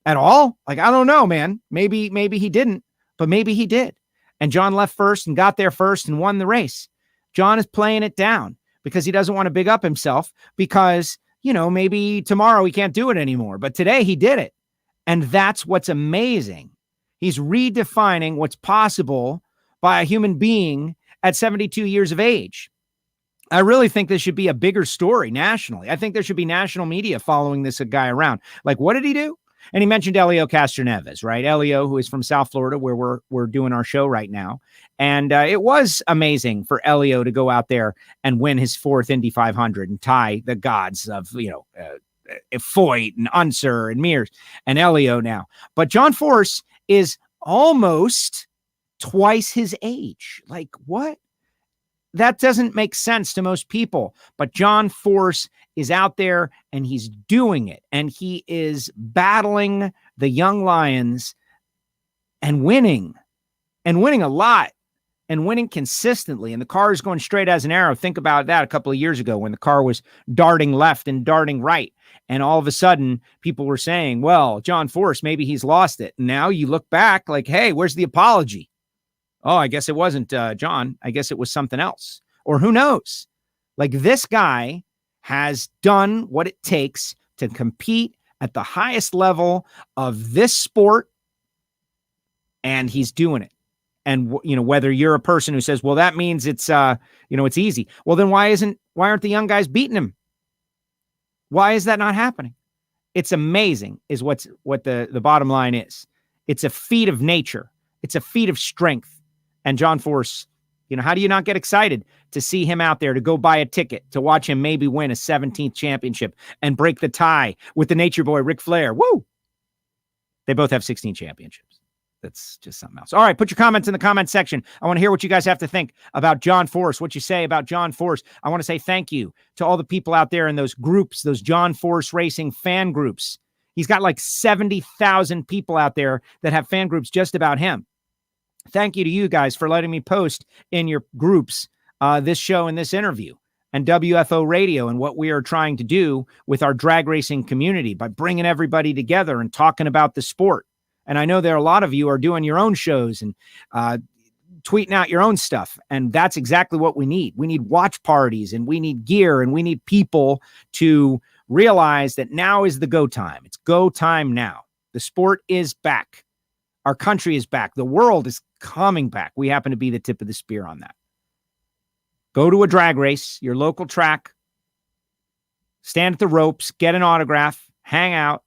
at all? Like, I don't know, man. Maybe he didn't, but maybe he did. And John left first and got there first and won the race. John is playing it down because he doesn't want to big up himself, because maybe tomorrow he can't do it anymore. But today he did it. And that's what's amazing. He's redefining what's possible by a human being at 72 years of age. I really think this should be a bigger story nationally. I think there should be national media following this guy around. Like, what did he do? And he mentioned Elio Castroneves, right? Elio, who is from South Florida, where we're doing our show right now. And it was amazing for Elio to go out there and win his 4th Indy 500 and tie the gods of, Foyt and Unser and Mears and Elio now. But John Force is almost twice his age. Like, what? That doesn't make sense to most people. But John Force is out there and he's doing it. And he is battling the young lions and winning a lot and winning consistently. And the car is going straight as an arrow. Think about that a couple of years ago when the car was darting left and darting right. And all of a sudden people were saying, well, John Force, maybe he's lost it. And now you look back like, hey, where's the apology? Oh, I guess it wasn't John. I guess it was something else. Or who knows? Like, this guy has done what it takes to compete at the highest level of this sport, and he's doing it. And, whether you're a person who says, well, that means it's, it's easy. Well, then why aren't the young guys beating him? Why is that not happening? It's amazing is what the bottom line is. It's a feat of nature. It's a feat of strength. And John Force, how do you not get excited to see him out there, to go buy a ticket, to watch him maybe win a 17th championship and break the tie with the nature boy, Ric Flair? Woo! They both have 16 championships. That's just something else. All right, put your comments in the comment section. I want to hear what you guys have to think about John Force, what you say about John Force. I want to say thank you to all the people out there in those groups, those John Force Racing fan groups. He's got like 70,000 people out there that have fan groups just about him. Thank you to you guys for letting me post in your groups this show and this interview and WFO Radio and what we are trying to do with our drag racing community by bringing everybody together and talking about the sport. And I know there are a lot of you are doing your own shows and tweeting out your own stuff. And that's exactly what we need. We need watch parties and we need gear and we need people to realize that now is the go time. It's go time now. The sport is back. Our country is back. The world is coming back. We happen to be the tip of the spear on that. Go to a drag race, your local track, stand at the ropes, get an autograph, hang out.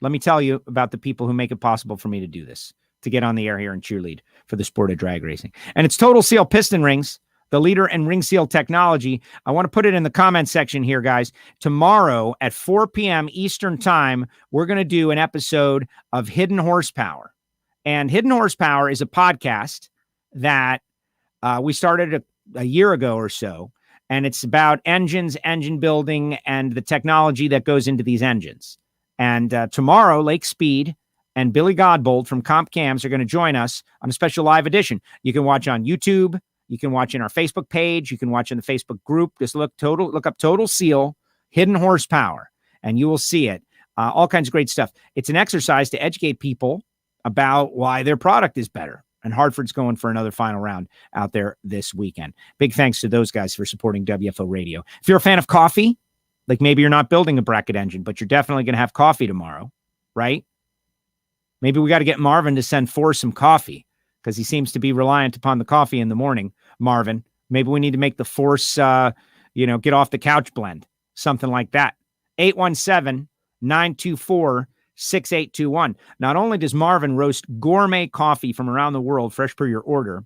Let me tell you about the people who make it possible for me to do this, to get on the air here and cheerlead for the sport of drag racing. And it's Total Seal Piston Rings, the leader in ring seal technology. I want to put it in the comment section here, guys. Tomorrow at 4 p.m. Eastern time, we're going to do an episode of Hidden Horsepower. And Hidden Horsepower is a podcast that we started a year ago or so. And it's about engines, engine building, and the technology that goes into these engines. And tomorrow, Lake Speed and Billy Godbold from Comp Cams are going to join us on a special live edition. You can watch on YouTube. You can watch in our Facebook page. You can watch in the Facebook group. Just look up Total Seal, Hidden Horsepower, and you will see it. All kinds of great stuff. It's an exercise to educate people about why their product is better. And Hartford's going for another final round out there this weekend. Big thanks to those guys for supporting WFO Radio. If you're a fan of coffee, like maybe you're not building a bracket engine, but you're definitely going to have coffee tomorrow, right? Maybe we got to get Marvin to send Force some coffee because he seems to be reliant upon the coffee in the morning, Marvin. Maybe we need to make the Force, get off the couch blend, something like that. 817-924-6821. Not only does Marvin roast gourmet coffee from around the world, fresh per your order,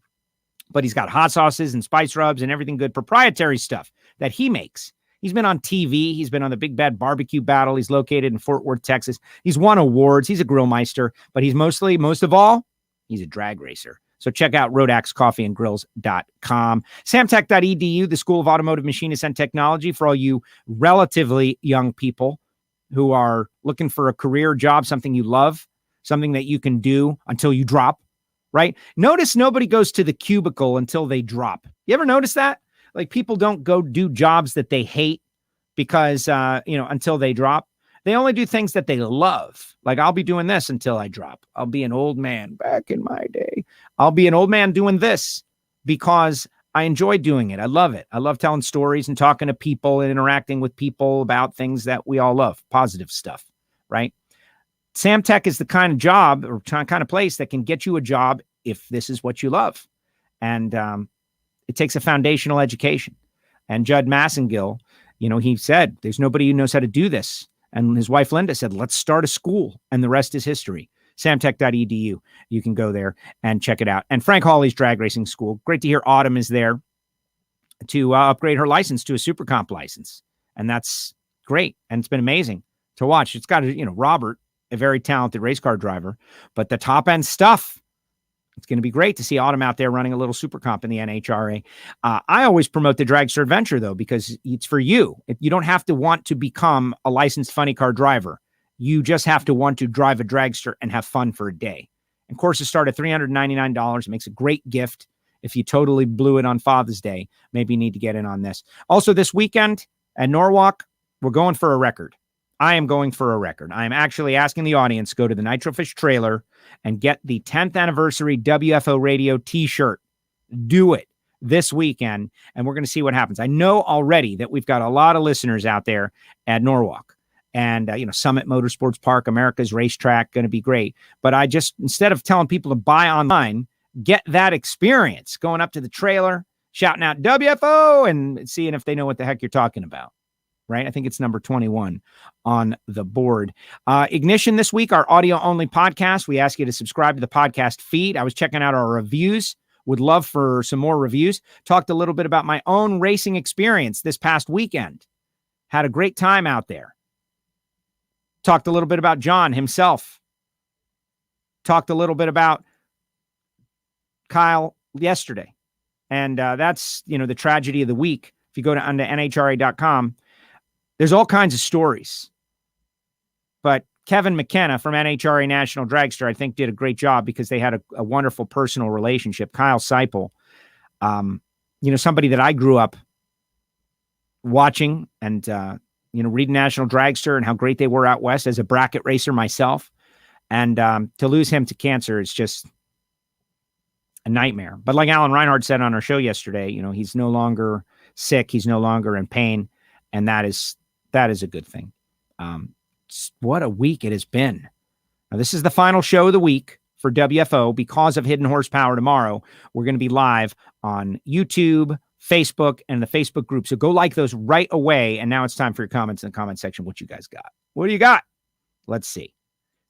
but he's got hot sauces and spice rubs and everything good, proprietary stuff that he makes. He's been on TV. He's been on the Big Bad Barbecue Battle. He's located in Fort Worth, Texas. He's won awards. He's a grill meister, but he's most of all, he's a drag racer. So check out roadaxecoffeeandgrills.com. Samtech.edu, the School of Automotive Machinists and Technology, for all you relatively young people who are looking for a career job, something you love, something that you can do until you drop, right? Notice nobody goes to the cubicle until they drop. You ever notice that? Like, people don't go do jobs that they hate because, until they drop. They only do things that they love. Like, I'll be doing this until I drop. I'll be an old man back in my day. I'll be an old man doing this because I enjoy doing it. I love it. I love telling stories and talking to people and interacting with people about things that we all love, positive stuff, right? Samtech is the kind of job or kind of place that can get you a job if this is what you love. And it takes a foundational education. And Judd Massengill, he said, there's nobody who knows how to do this. And his wife, Linda, said, let's start a school. And the rest is history. Samtech.edu. You can go there and check it out. And Frank Hawley's drag racing school. Great to hear Autumn is there to upgrade her license to a super comp license. And that's great. And it's been amazing to watch. It's got, Robert, a very talented race car driver, but the top end stuff, it's going to be great to see Autumn out there running a little super comp in the NHRA. I always promote the Dragster Adventure, though, because it's for you. You don't have to want to become a licensed funny car driver. You just have to want to drive a dragster and have fun for a day. And courses start at $399. It makes a great gift. If you totally blew it on Father's Day, maybe you need to get in on this. Also, this weekend at Norwalk, we're going for a record. I am going for a record. I am actually asking the audience to go to the Nitrofish trailer and get the 10th anniversary WFO radio t-shirt. Do it this weekend, and we're going to see what happens. I know already that we've got a lot of listeners out there at Norwalk and, Summit Motorsports Park, America's Racetrack, going to be great. But I just, instead of telling people to buy online, get that experience going up to the trailer, shouting out WFO and seeing if they know what the heck you're talking about. Right? I think it's number 21 on the board. Ignition this week, our audio-only podcast. We ask you to subscribe to the podcast feed. I was checking out our reviews. Would love for some more reviews. Talked a little bit about my own racing experience this past weekend. Had a great time out there. Talked a little bit about John himself. Talked a little bit about Kyle yesterday. And that's, the tragedy of the week. If you go to NHRA.com, there's all kinds of stories. But Kevin McKenna from NHRA National Dragster, I think, did a great job because they had a wonderful personal relationship. Kyle Seipel, somebody that I grew up watching and, reading National Dragster and how great they were out west as a bracket racer myself. And to lose him to cancer is just a nightmare. But like Alan Reinhardt said on our show yesterday, he's no longer sick. He's no longer in pain. And that is a good thing. What a week it has been. Now, this is the final show of the week for WFO. Because of Hidden Horsepower tomorrow, we're going to be live on YouTube, Facebook, and the Facebook group. So go like those right away. And now it's time for your comments in the comment section. What you guys got? What do you got? Let's see.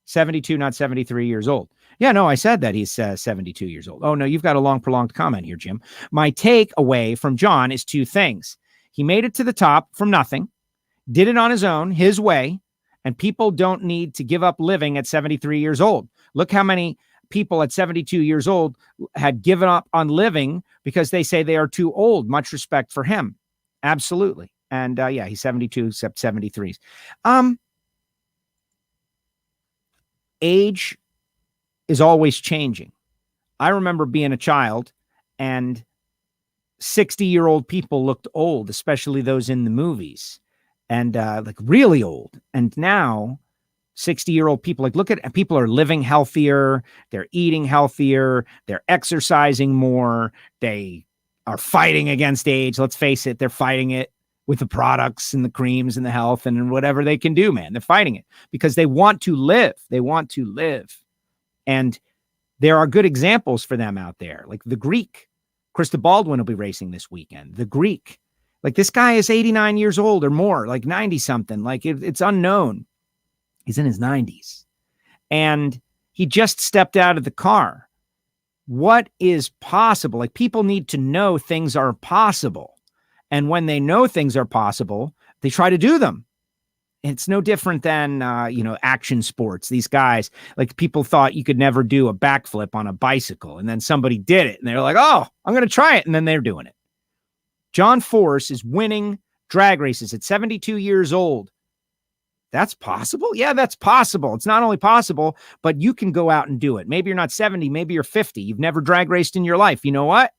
72, not 73 years old. Yeah, no, I said that he's 72 years old. Oh, no, you've got a long, prolonged comment here, Jim. My takeaway from John is two things. He made it to the top from nothing, did it on his own, his way, and people don't need to give up living at 73 years old. Look how many people at 72 years old had given up on living because they say they are too old. Much respect for him. Absolutely. And he's 72, except 73s. Age is always changing. I remember being a child and 60-year-old people looked old, especially those in the movies, and like really old. And now 60-year-old people, look at people are living healthier, they're eating healthier, they're exercising more, they are fighting against age. Let's face it, they're fighting it with the products and the creams and the health and whatever they can do, man. They're fighting it because they want to live. They want to live. And there are good examples for them out there, like the Greek. Krista Baldwin will be racing this weekend. The Greek, like this guy is 89 years old or more, like 90 something. Like it's unknown. He's in his 90s and he just stepped out of the car. What is possible? Like people need to know things are possible. And when they know things are possible, they try to do them. It's no different than, action sports. These guys, like people thought you could never do a backflip on a bicycle. And then somebody did it and they're like, oh, I'm going to try it. And then they're doing it. John Force is winning drag races at 72 years old. That's possible? Yeah, that's possible. It's not only possible, but you can go out and do it. Maybe you're not 70, maybe you're 50. You've never drag raced in your life. You know what?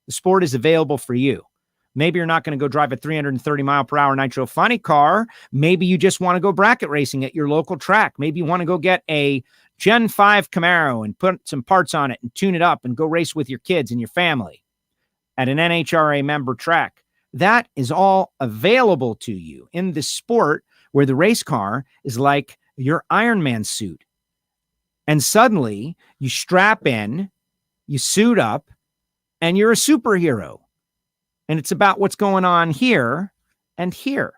The sport is available for you. Maybe you're not going to go drive a 330 mile per hour nitro funny car. Maybe you just want to go bracket racing at your local track. Maybe you want to go get a Gen 5 Camaro and put some parts on it and tune it up and go race with your kids and your family at an NHRA member track. That is all available to you in this sport where the race car is like your Iron Man suit. And suddenly you strap in, you suit up, and you're a superhero. And it's about what's going on here and here.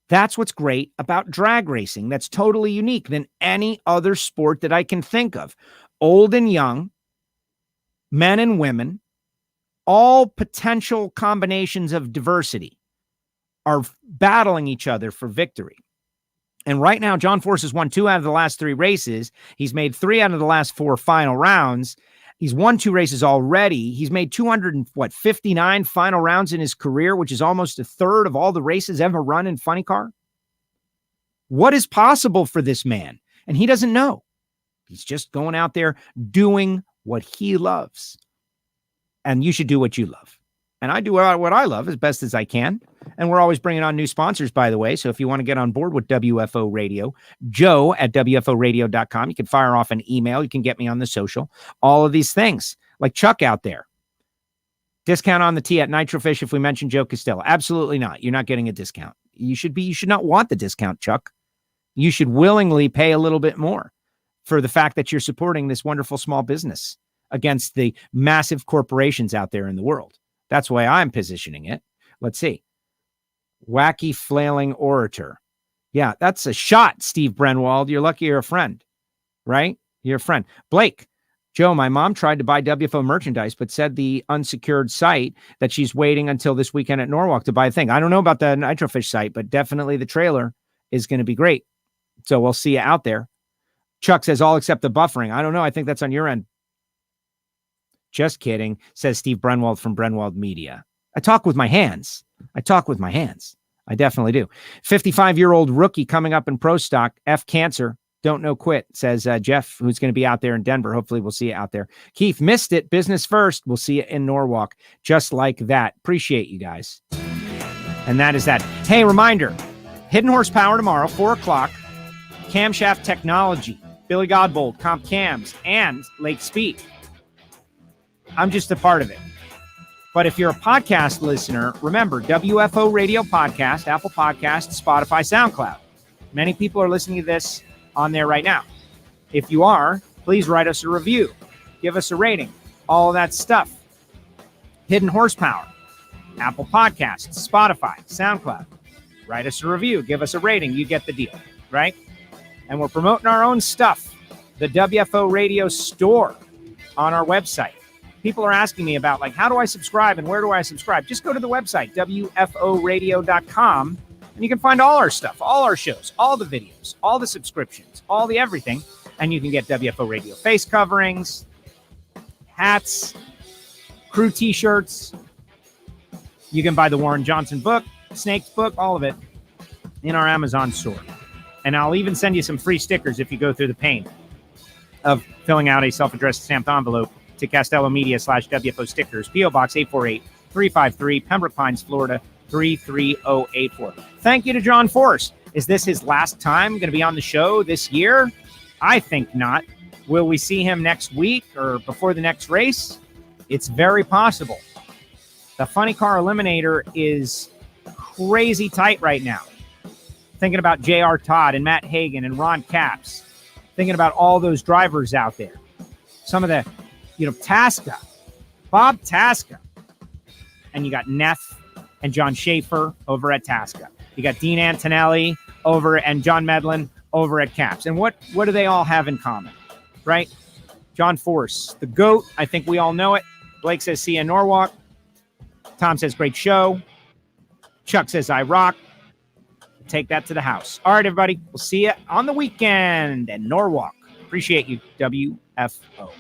That's what's great about drag racing. That's totally unique than any other sport that I can think of. Old and young, men and women, all potential combinations of diversity are battling each other for victory. And right now, John Force has won 2 out of the last 3 races. He's made 3 out of the last 4 final rounds. He's won 2 races already. He's made 259 final rounds in his career, which is almost a third of all the races ever run in funny car. What is possible for this man? And he doesn't know. He's just going out there doing what he loves. And you should do what you love. And I do what I love as best as I can. And we're always bringing on new sponsors, by the way. So if you want to get on board with WFO Radio, Joe at WFOradio.com. You can fire off an email. You can get me on the social. All of these things, like Chuck out there. Discount on the tea at Nitrofish if we mention Joe Castello. Absolutely not. You're not getting a discount. You should not want the discount, Chuck. You should willingly pay a little bit more for the fact that you're supporting this wonderful small business against the massive corporations out there in the world. That's why I'm positioning it. Let's see. Wacky flailing orator. Yeah, that's a shot, Steve Brenwald. You're lucky you're a friend, right? You're a friend. Blake, Joe, my mom tried to buy WFO merchandise, but said the unsecured site that she's waiting until this weekend at Norwalk to buy a thing. I don't know about the Nitrofish site, but definitely the trailer is going to be great. So we'll see you out there. Chuck says all except the buffering. I don't know. I think that's on your end. Just kidding, says Steve Brenwald from Brenwald Media. I talk with my hands. I definitely do. 55-year-old rookie coming up in pro stock. F cancer. Don't know quit, says Jeff, who's going to be out there in Denver. Hopefully we'll see you out there. Keith, missed it. Business first. We'll see you in Norwalk. Just like that. Appreciate you guys. And that is that. Hey, reminder. Hidden Horsepower tomorrow, 4 o'clock. Camshaft Technology. Billy Godbold, Comp Cams, and Lake Speed. I'm just a part of it. But if you're a podcast listener, remember WFO Radio Podcast, Apple Podcasts, Spotify, SoundCloud. Many people are listening to this on there right now. If you are, please write us a review. Give us a rating. All of that stuff. Hidden Horsepower, Apple Podcasts, Spotify, SoundCloud. Write us a review. Give us a rating. You get the deal, right? And we're promoting our own stuff. The WFO Radio store on our website. People are asking me about, like, how do I subscribe and where do I subscribe? Just go to the website, WFOradio.com, and you can find all our stuff, all our shows, all the videos, all the subscriptions, all the everything. And you can get WFO Radio face coverings, hats, crew t-shirts. You can buy the Warren Johnson book, Snake's book, all of it in our Amazon store. And I'll even send you some free stickers if you go through the pain of filling out a self-addressed stamped envelope to Castello Media /WFO stickers, P.O. Box 848-353, Pembroke Pines, Florida, 33084. Thank you to John Force. Is this his last time going to be on the show this year? I think not. Will we see him next week or before the next race? It's very possible. The Funny Car Eliminator is crazy tight right now. Thinking about J.R. Todd and Matt Hagan and Ron Capps. Thinking about all those drivers out there. Some of the, Tasca, Bob Tasca. And you got Neff and John Schaefer over at Tasca. You got Dean Antonelli and John Medlin over at Capps. And what do they all have in common, right? John Force, the GOAT. I think we all know it. Blake says, see you in Norwalk. Tom says, great show. Chuck says, I rock. take that to the house. All right, everybody. We'll see you on the weekend in Norwalk. Appreciate you, WFO.